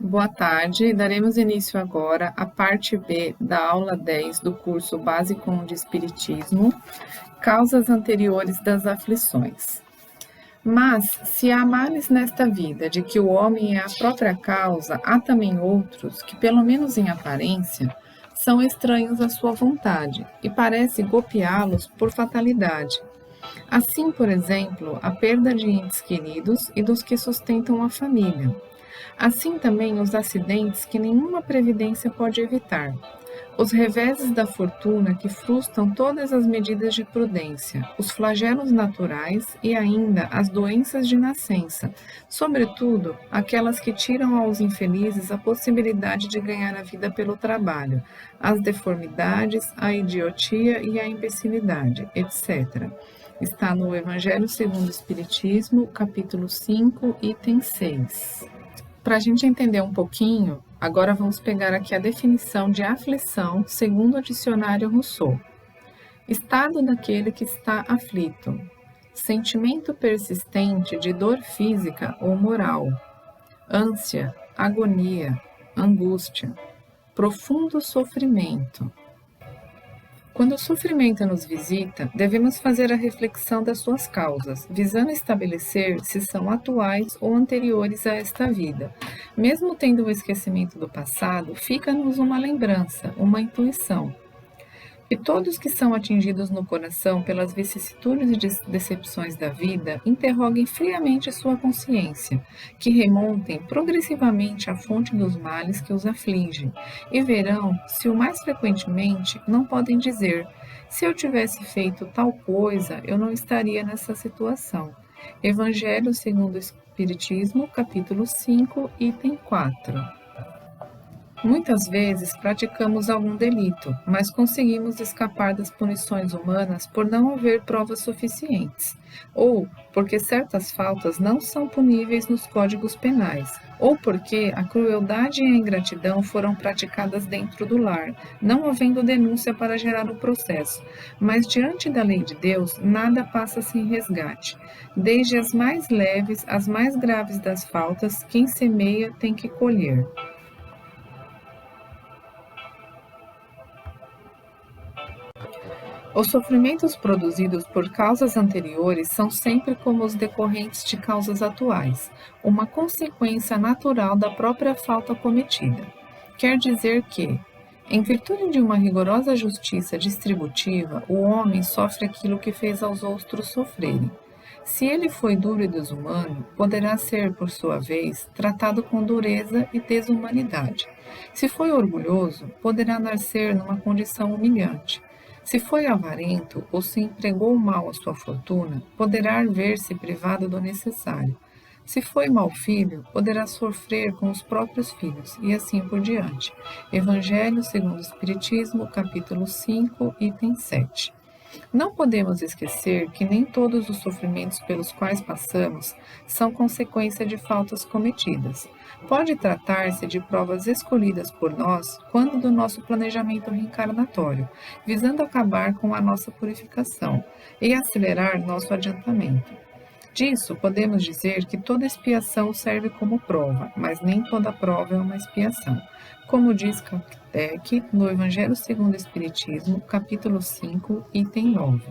Boa tarde, daremos início agora à parte B da aula 10 do curso Básico 1 de Espiritismo, Causas Anteriores das Aflições. Mas, se há males nesta vida de que o homem é a própria causa, há também outros que, pelo menos em aparência, são estranhos à sua vontade e parece golpeá-los por fatalidade. Assim, por exemplo, a perda de entes queridos e dos que sustentam a família. Assim também os acidentes que nenhuma previdência pode evitar, os reveses da fortuna que frustram todas as medidas de prudência, os flagelos naturais e ainda as doenças de nascença, sobretudo aquelas que tiram aos infelizes a possibilidade de ganhar a vida pelo trabalho, as deformidades, a idiotia e a imbecilidade, etc. Está no Evangelho segundo o Espiritismo, capítulo 5, item 6. Para a gente entender um pouquinho, agora vamos pegar aqui a definição de aflição segundo o dicionário Rousseau. Estado daquele que está aflito. Sentimento persistente de dor física ou moral. Ânsia, agonia, angústia. Profundo sofrimento. Quando o sofrimento nos visita, devemos fazer a reflexão das suas causas, visando estabelecer se são atuais ou anteriores a esta vida. Mesmo tendo o esquecimento do passado, fica-nos uma lembrança, uma intuição. E todos que são atingidos no coração pelas vicissitudes e decepções da vida, interroguem friamente sua consciência, que remontem progressivamente à fonte dos males que os afligem, e verão se o mais frequentemente não podem dizer: se eu tivesse feito tal coisa, eu não estaria nessa situação. Evangelho segundo o Espiritismo, capítulo 5, item 4. Muitas vezes praticamos algum delito, mas conseguimos escapar das punições humanas por não haver provas suficientes, ou porque certas faltas não são puníveis nos códigos penais, ou porque a crueldade e a ingratidão foram praticadas dentro do lar, não havendo denúncia para gerar o processo. Mas diante da lei de Deus, nada passa sem resgate. Desde as mais leves às mais graves das faltas, quem semeia tem que colher. Os sofrimentos produzidos por causas anteriores são sempre como os decorrentes de causas atuais, uma consequência natural da própria falta cometida. Quer dizer que, em virtude de uma rigorosa justiça distributiva, o homem sofre aquilo que fez aos outros sofrerem. Se ele foi duro e desumano, poderá ser, por sua vez, tratado com dureza e desumanidade. Se foi orgulhoso, poderá nascer numa condição humilhante. Se foi avarento ou se empregou mal a sua fortuna, poderá ver-se privado do necessário. Se foi mau filho, poderá sofrer com os próprios filhos, e assim por diante. Evangelho segundo o Espiritismo, capítulo 5, item 7. Não podemos esquecer que nem todos os sofrimentos pelos quais passamos são consequência de faltas cometidas. Pode tratar-se de provas escolhidas por nós quando do nosso planejamento reencarnatório, visando acabar com a nossa purificação e acelerar nosso adiantamento. Disso, podemos dizer que toda expiação serve como prova, mas nem toda prova é uma expiação. Como diz Kardec no Evangelho segundo o Espiritismo, capítulo 5, item 9.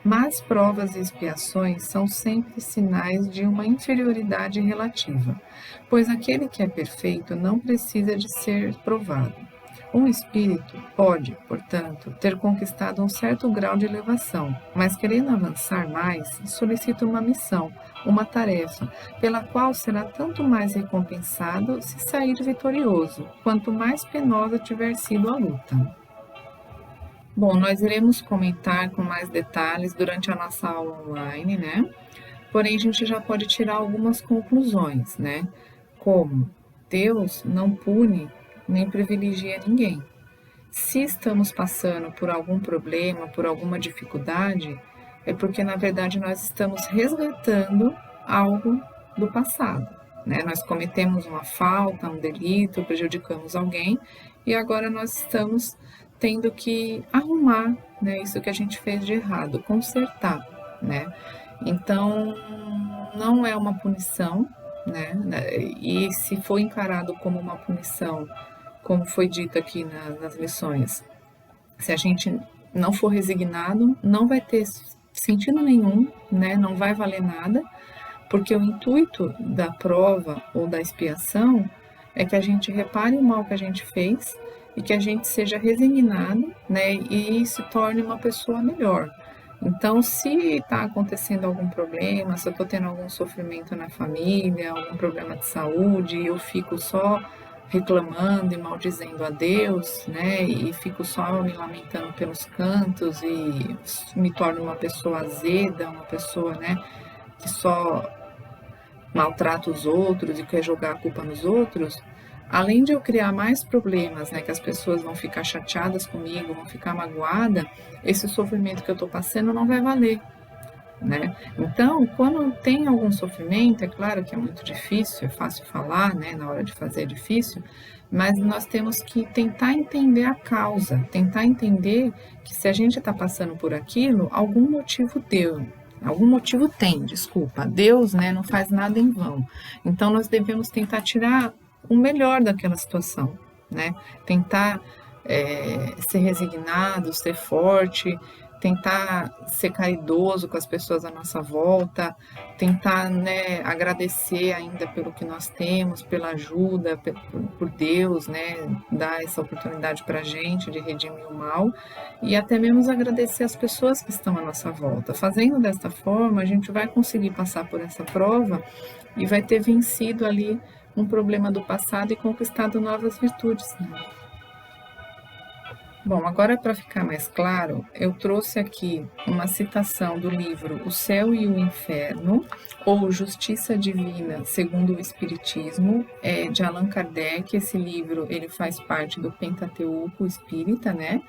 Mas provas e expiações são sempre sinais de uma inferioridade relativa, pois aquele que é perfeito não precisa de ser provado. Um espírito pode, portanto, ter conquistado um certo grau de elevação, mas querendo avançar mais, solicita uma missão, uma tarefa, pela qual será tanto mais recompensado se sair vitorioso, quanto mais penosa tiver sido a luta. Bom, nós iremos comentar com mais detalhes durante a nossa aula online, né? Porém, a gente já pode tirar algumas conclusões, né? Como Deus não pune nem privilegia ninguém. Se estamos passando por algum problema, por alguma dificuldade, é porque, na verdade, nós estamos resgatando algo do passado, né? Nós cometemos uma falta, um delito, prejudicamos alguém, e agora nós estamos tendo que arrumar, né, isso que a gente fez de errado, consertar, né? Então, não é uma punição, né? E se for encarado como uma punição, como foi dito aqui nas lições, se a gente não for resignado, não vai ter sentido nenhum, né? Não vai valer nada, porque o intuito da prova ou da expiação é que a gente repare o mal que a gente fez e que a gente seja resignado, né? E se torne uma pessoa melhor. Então, se está acontecendo algum problema, se eu estou tendo algum sofrimento na família, algum problema de saúde, e eu fico só reclamando e maldizendo a Deus, né? E fico só me lamentando pelos cantos e me torno uma pessoa azeda, uma pessoa, né, que só maltrata os outros e quer jogar a culpa nos outros, além de eu criar mais problemas, né, que as pessoas vão ficar chateadas comigo, vão ficar magoadas, esse sofrimento que eu estou passando não vai valer, né? Então, quando tem algum sofrimento, é claro que é muito difícil, é fácil falar, né? Na hora de fazer é difícil, mas nós temos que tentar entender a causa, tentar entender que se a gente está passando por aquilo, algum motivo deu. Algum motivo tem, desculpa. Deus, né, não faz nada em vão. Então, nós devemos tentar tirar o melhor daquela situação, né? Tentar ser resignado, ser forte, tentar ser caridoso com as pessoas à nossa volta, tentar, né, agradecer ainda pelo que nós temos, pela ajuda, por Deus, né, dar essa oportunidade para a gente de redimir o mal e até mesmo agradecer as pessoas que estão à nossa volta. Fazendo desta forma, a gente vai conseguir passar por essa prova e vai ter vencido ali um problema do passado e conquistado novas virtudes, né? Bom, agora para ficar mais claro, eu trouxe aqui uma citação do livro O Céu e o Inferno, ou Justiça Divina segundo o Espiritismo, de Allan Kardec. Esse livro ele faz parte do Pentateuco Espírita, né?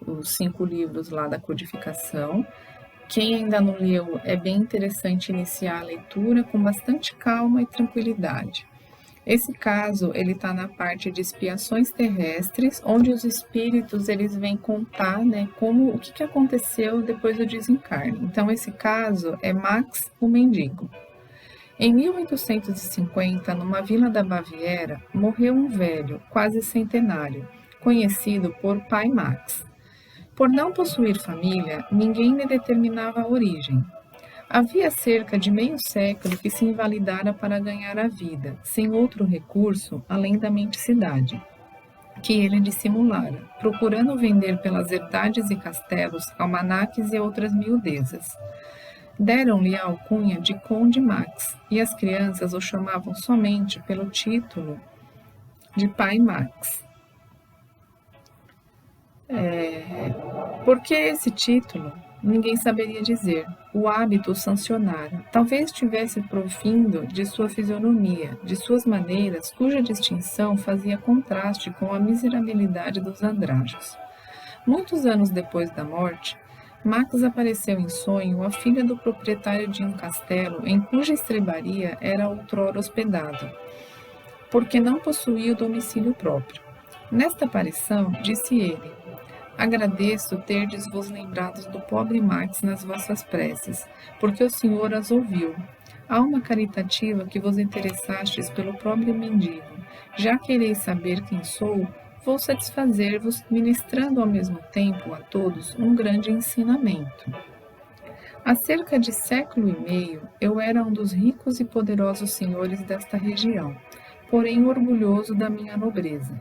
Os 5 livros lá da codificação. Quem ainda não leu, é bem interessante iniciar a leitura com bastante calma e tranquilidade. Esse caso, ele está na parte de expiações terrestres, onde os espíritos eles vêm contar, né, como o que aconteceu depois do desencarne. Então, esse caso é Max, o mendigo. Em 1850, numa vila da Baviera, morreu um velho, quase centenário, conhecido por Pai Max. Por não possuir família, ninguém lhe determinava a origem. Havia cerca de meio século que se invalidara para ganhar a vida, sem outro recurso além da mendicidade, que ele dissimulara, procurando vender pelas herdades e castelos almanaques e outras miudezas. Deram-lhe a alcunha de Conde Max, e as crianças o chamavam somente pelo título de Pai Max. Por que esse título? Ninguém saberia dizer. O hábito o sancionara. Talvez tivesse provindo de sua fisionomia, de suas maneiras, cuja distinção fazia contraste com a miserabilidade dos andrajos. Muitos anos depois da morte, Max apareceu em sonho a filha do proprietário de um castelo em cuja estrebaria era outrora hospedado, porque não possuía o domicílio próprio. Nesta aparição, disse ele: agradeço terdes-vos lembrados do pobre Max nas vossas preces, porque o Senhor as ouviu. Alma caritativa que vos interessastes pelo pobre mendigo, já quereis saber quem sou, vou satisfazer-vos, ministrando ao mesmo tempo a todos um grande ensinamento. Há cerca de século e meio, eu era um dos ricos e poderosos senhores desta região, porém orgulhoso da minha nobreza.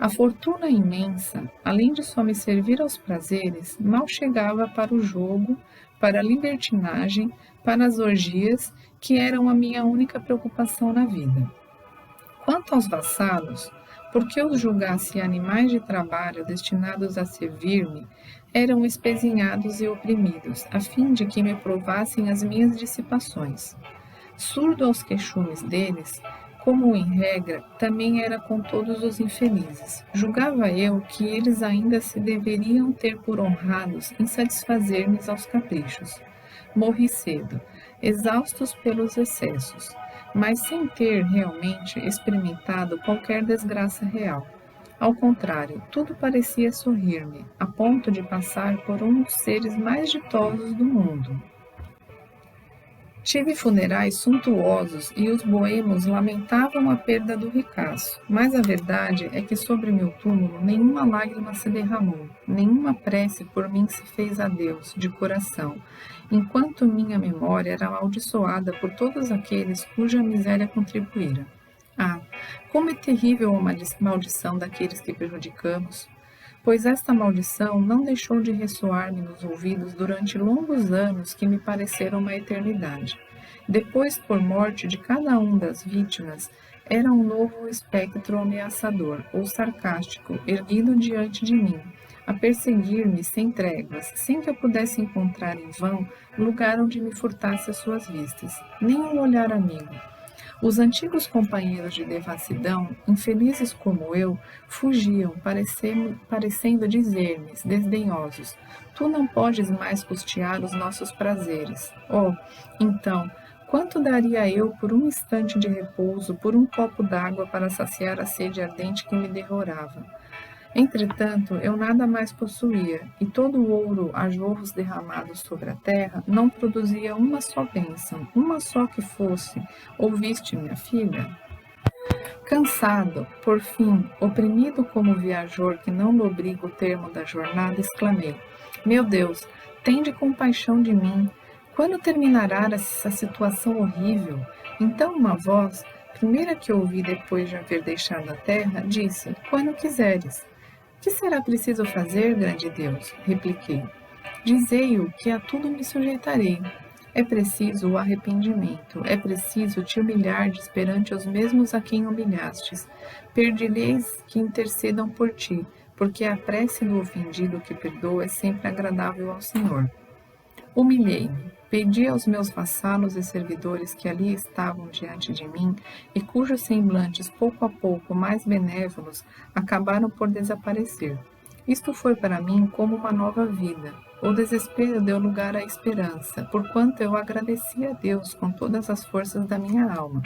A fortuna imensa, além de só me servir aos prazeres, mal chegava para o jogo, para a libertinagem, para as orgias, que eram a minha única preocupação na vida. Quanto aos vassalos, porque os julgasse animais de trabalho destinados a servir-me, eram espezinhados e oprimidos, a fim de que me provassem as minhas dissipações. Surdo aos queixumes deles, como em regra, também era com todos os infelizes. Julgava eu que eles ainda se deveriam ter por honrados em satisfazer-me aos caprichos. Morri cedo, exaustos pelos excessos, mas sem ter realmente experimentado qualquer desgraça real. Ao contrário, tudo parecia sorrir-me, a ponto de passar por um dos seres mais ditosos do mundo. Tive funerais suntuosos e os boêmios lamentavam a perda do ricaço, mas a verdade é que sobre meu túmulo nenhuma lágrima se derramou, nenhuma prece por mim se fez a Deus, de coração, enquanto minha memória era amaldiçoada por todos aqueles cuja miséria contribuíra. Ah, como é terrível a maldição daqueles que prejudicamos! Pois esta maldição não deixou de ressoar-me nos ouvidos durante longos anos que me pareceram uma eternidade. Depois, por morte de cada um das vítimas, era um novo espectro ameaçador ou sarcástico erguido diante de mim, a perseguir-me sem tréguas, sem que eu pudesse encontrar em vão lugar onde me furtasse as suas vistas, nem um olhar amigo. Os antigos companheiros de devassidão, infelizes como eu, fugiam, parecendo dizer-me, desdenhosos: Tu não podes mais custear os nossos prazeres. Oh, então, quanto daria eu por um instante de repouso, por um copo d'água para saciar a sede ardente que me devorava? Entretanto, eu nada mais possuía, e todo o ouro a jorros derramados sobre a terra não produzia uma só bênção, uma só que fosse. Ouviste, minha filha? Cansado, por fim, oprimido como viajor que não lobriga o termo da jornada, exclamei: Meu Deus, tende compaixão de mim. Quando terminará essa situação horrível? Então uma voz, primeira que ouvi depois de haver deixado a terra, disse: Quando quiseres. Que será preciso fazer, grande Deus? Repliquei. Dizei-o que a tudo me sujeitarei. É preciso o arrependimento, é preciso te humilhardes perante os mesmos a quem humilhastes. Perdireis que intercedam por ti, porque a prece do ofendido que perdoa é sempre agradável ao Senhor. Humilhei-me, pedi aos meus vassalos e servidores que ali estavam diante de mim e cujos semblantes, pouco a pouco mais benévolos, acabaram por desaparecer. Isto foi para mim como uma nova vida. O desespero deu lugar à esperança, porquanto eu agradeci a Deus com todas as forças da minha alma.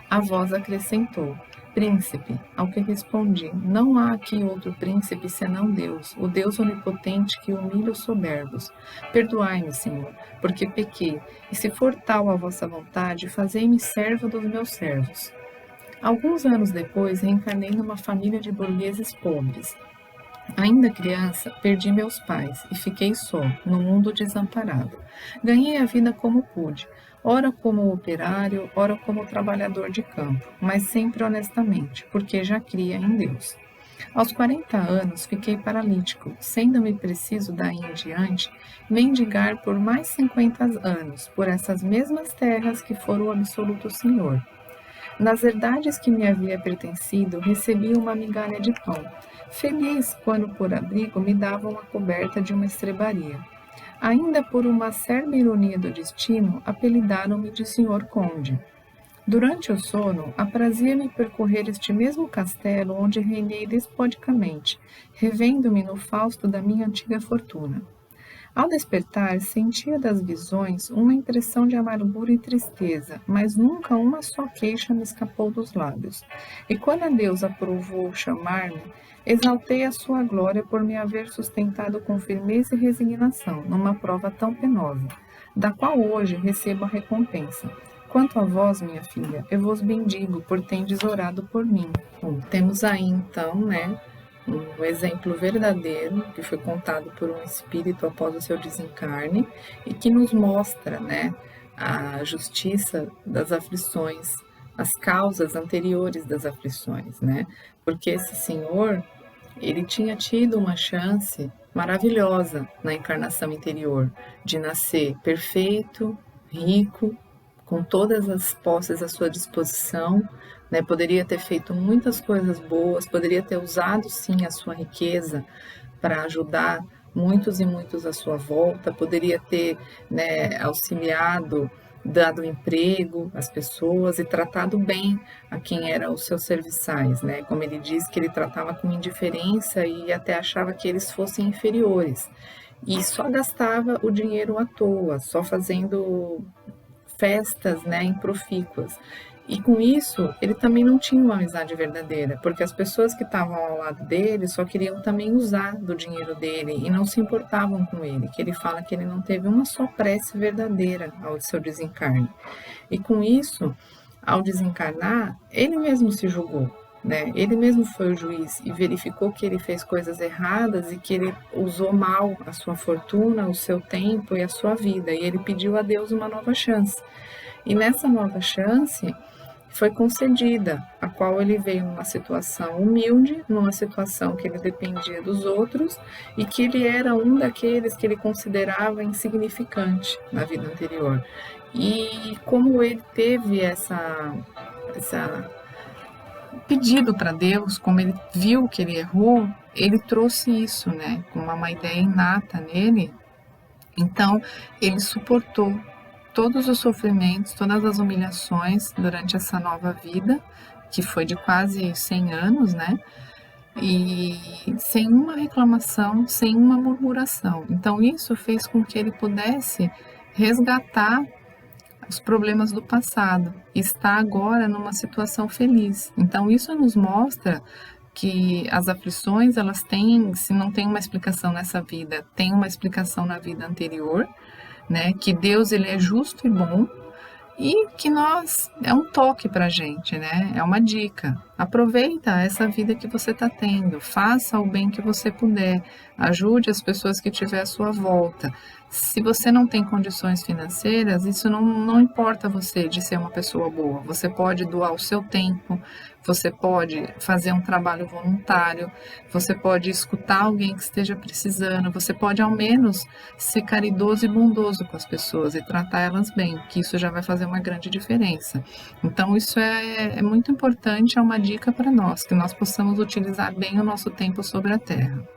A voz acrescentou: Príncipe, ao que respondi: Não há aqui outro príncipe senão Deus, o Deus onipotente que humilha os soberbos. Perdoai-me, Senhor, porque pequei, e se for tal a vossa vontade, fazei-me serva dos meus servos. Alguns anos depois, reencarnei numa família de burgueses pobres. Ainda criança, perdi meus pais e fiquei só, no mundo desamparado. Ganhei a vida como pude, ora como operário, ora como trabalhador de campo, mas sempre honestamente, porque já cria em Deus. Aos 40 anos, fiquei paralítico, sendo-me preciso daí em diante mendigar por mais 50 anos, por essas mesmas terras que fora o absoluto Senhor. Nas herdades que me havia pertencido, recebi uma migalha de pão, feliz quando por abrigo me davam a coberta de uma estrebaria. Ainda por uma acerba ironia do destino, apelidaram-me de Senhor Conde. Durante o sono, aprazia-me percorrer este mesmo castelo onde reinei despodicamente, revendo-me no fausto da minha antiga fortuna. Ao despertar, sentia das visões uma impressão de amargura e tristeza, mas nunca uma só queixa me escapou dos lábios. E quando a Deus aprovou chamar-me, exaltei a sua glória por me haver sustentado com firmeza e resignação numa prova tão penosa, da qual hoje recebo a recompensa. Quanto a vós, minha filha, eu vos bendigo por tendes orado por mim. Bom, temos aí então, um exemplo verdadeiro que foi contado por um espírito após o seu desencarne e que nos mostra, a justiça das aflições, as causas anteriores das aflições, Porque esse senhor, ele tinha tido uma chance maravilhosa na encarnação anterior de nascer perfeito, rico, com todas as posses à sua disposição, poderia ter feito muitas coisas boas, poderia ter usado sim a sua riqueza para ajudar muitos e muitos à sua volta, poderia ter auxiliado, dado emprego às pessoas e tratado bem a quem eram os seus serviçais, Como ele diz que ele tratava com indiferença e até achava que eles fossem inferiores. E só gastava o dinheiro à toa, só fazendo festas, né, improfícuas. E com isso, ele também não tinha uma amizade verdadeira, porque as pessoas que estavam ao lado dele só queriam também usar do dinheiro dele e não se importavam com ele, que ele fala que ele não teve uma só prece verdadeira ao seu desencarne. E com isso, ao desencarnar, ele mesmo se julgou, né? Ele mesmo foi o juiz e verificou que ele fez coisas erradas e que ele usou mal a sua fortuna, o seu tempo e a sua vida. E ele pediu a Deus uma nova chance. E nessa nova chance foi concedida, a qual ele veio numa situação humilde, numa situação que ele dependia dos outros e que ele era um daqueles que ele considerava insignificante na vida anterior. E como ele teve essa pedido para Deus, como ele viu que ele errou, ele trouxe isso, né, com uma ideia inata nele. Então, ele suportou todos os sofrimentos, todas as humilhações durante essa nova vida, que foi de quase 100 anos, né? E sem uma reclamação, sem uma murmuração. Então, isso fez com que ele pudesse resgatar os problemas do passado, e está agora numa situação feliz. Então, isso nos mostra que as aflições, elas têm, se não tem uma explicação nessa vida, tem uma explicação na vida anterior, né? Que Deus, ele é justo e bom, e que nós, é um toque para a gente, né? É uma dica. Aproveita essa vida que você está tendo, faça o bem que você puder, ajude as pessoas que tiver à sua volta. Se você não tem condições financeiras, isso não importa você de ser uma pessoa boa. Você pode doar o seu tempo, você pode fazer um trabalho voluntário, você pode escutar alguém que esteja precisando, você pode ao menos ser caridoso e bondoso com as pessoas e tratar elas bem, que isso já vai fazer uma grande diferença. Então isso é muito importante, é uma dica para nós, que nós possamos utilizar bem o nosso tempo sobre a Terra.